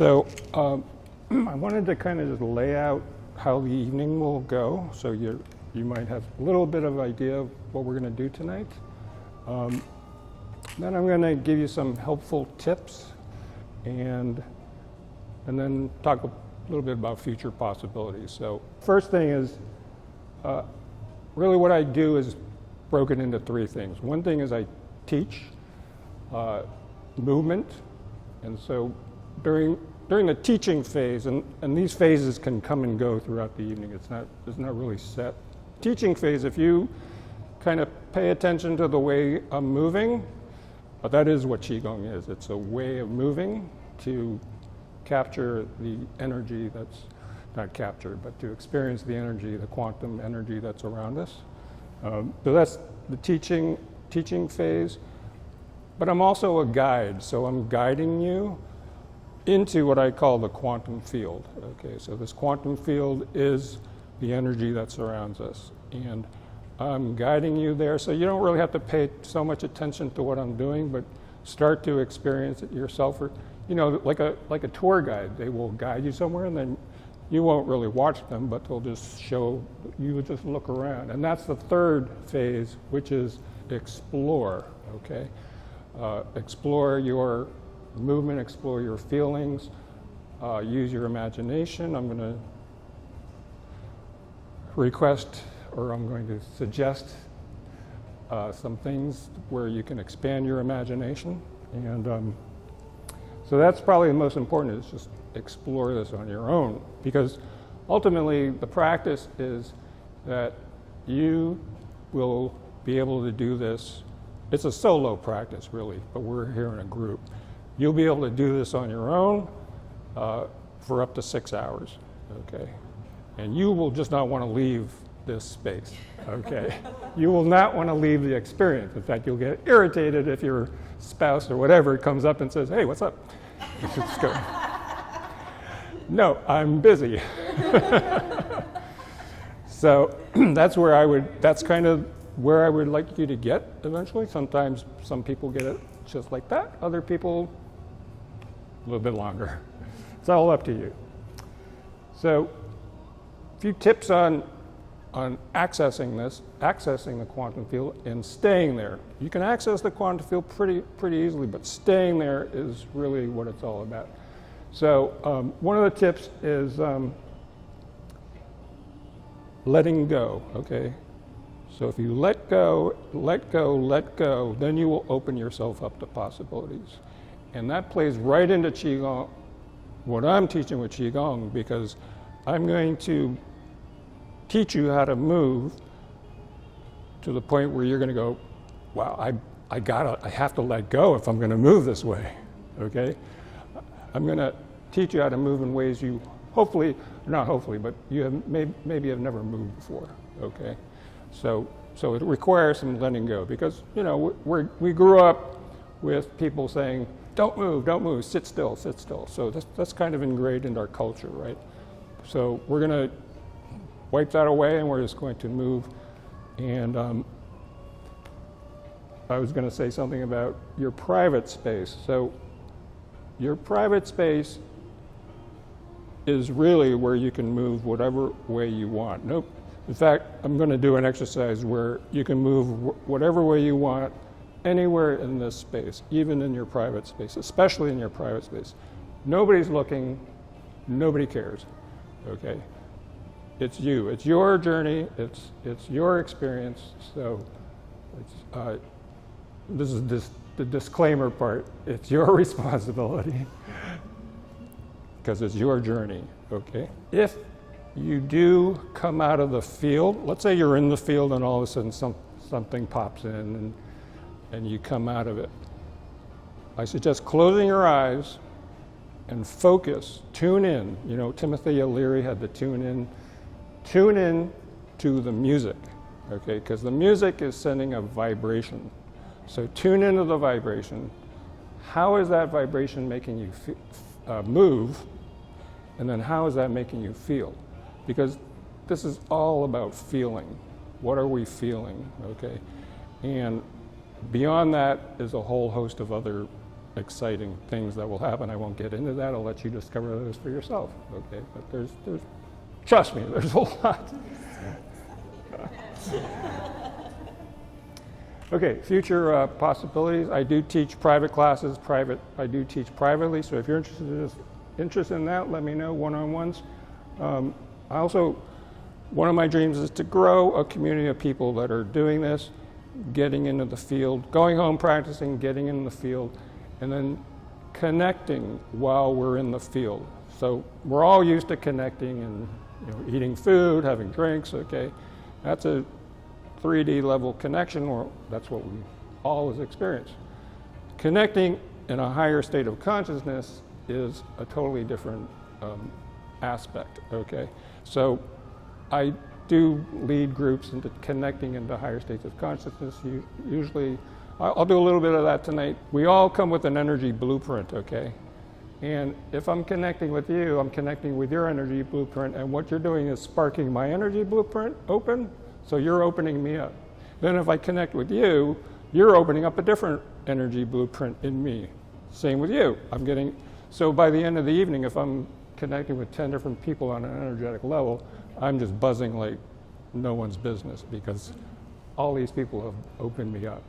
So I wanted to kind of just lay out how the evening will go, so you might have a little bit of idea of what we're going to do tonight. Then I'm going to give you some helpful tips, and then talk a little bit about future possibilities. So first thing is, really what I do is broken into three things. One thing is I teach movement, and so during the teaching phase, and these phases can come and go throughout the evening. It's not really set. Teaching phase, if you kind of pay attention to the way I'm moving, that is what Qigong is. It's a way of moving to capture the energy that's, not capture, but to experience the energy, the quantum energy that's around us. So that's the teaching phase. But I'm also a guide, so I'm guiding you into what I call the quantum field. Okay, so this quantum field is the energy that surrounds us, and I'm guiding you there, so you don't really have to pay so much attention to what I'm doing, but start to experience it yourself. Or, you know, like a tour guide, they will guide you somewhere, and then you won't really watch them, but they'll just show, you would just look around. And that's the third phase, which is explore, okay? Explore your movement, explore your feelings, use your imagination. I'm going to request, or I'm going to suggest some things where you can expand your imagination. And so that's probably the most important, is just explore this on your own, because ultimately the practice is that you will be able to do this. It's a solo practice really, but we're here in a group. You'll be able to do this on your own for up to 6 hours, okay? And you will just not want to leave this space, okay? You will not want to leave the experience. In fact, you'll get irritated if your spouse or whatever comes up and says, "Hey, what's up?" Let's go. No, I'm busy. So that's kind of where I would like you to get eventually. Sometimes some people get it just like that. Other people, a little bit longer. It's all up to you. So a few tips on accessing the quantum field and staying there. You can access the quantum field pretty easily, but staying there is really what it's all about. So one of the tips is letting go, okay? So if you let go, then you will open yourself up to possibilities. And that plays right into Qigong, what I'm teaching with Qigong, because I'm going to teach you how to move to the point where you're going to go, wow, I have to let go if I'm going to move this way, okay? I'm going to teach you how to move in ways you not hopefully, but you have maybe have never moved before, okay? So it requires some letting go, because, you know, we grew up with people saying, don't move, sit still. So that's kind of ingrained in our culture, right? So we're going to wipe that away, and we're just going to move. And I was going to say something about your private space. So your private space is really where you can move whatever way you want. In fact, I'm going to do an exercise where you can move whatever way you want, anywhere in this space, even in your private space, especially in your private space. Nobody's looking, nobody cares, okay? It's you, it's your journey, it's your experience. So this is the disclaimer part. It's your responsibility, because it's your journey, okay? If you do come out of the field, let's say you're in the field and all of a sudden something pops in and you come out of it, I suggest closing your eyes and focus, tune in. You know, Timothy O'Leary had the tune in to the music, okay? Because the music is sending a vibration. So tune into the vibration. How is that vibration making you move? And then how is that making you feel? Because this is all about feeling. What are we feeling, okay? And beyond that is a whole host of other exciting things that will happen. I won't get into that. I'll let you discover those for yourself. Okay, but there's trust me, there's a lot. Okay, future possibilities. I do teach private classes. I do teach privately. So if you're interested in that, let me know. One-on-ones. One of my dreams is to grow a community of people that are doing this, getting into the field, going home practicing, getting in the field, and then connecting while we're in the field. So we're all used to connecting and eating food, having drinks. Okay, that's a 3D level connection, or that's what we always experience. Connecting in a higher state of consciousness is a totally different aspect, okay? So I do lead groups into connecting into higher states of consciousness. Usually, I'll do a little bit of that tonight. We all come with an energy blueprint, okay? And if I'm connecting with you, I'm connecting with your energy blueprint, and what you're doing is sparking my energy blueprint open, so you're opening me up. Then if I connect with you, you're opening up a different energy blueprint in me. Same with you. So by the end of the evening, if I'm connecting with 10 different people on an energetic level, I'm just buzzing like no one's business, because all these people have opened me up.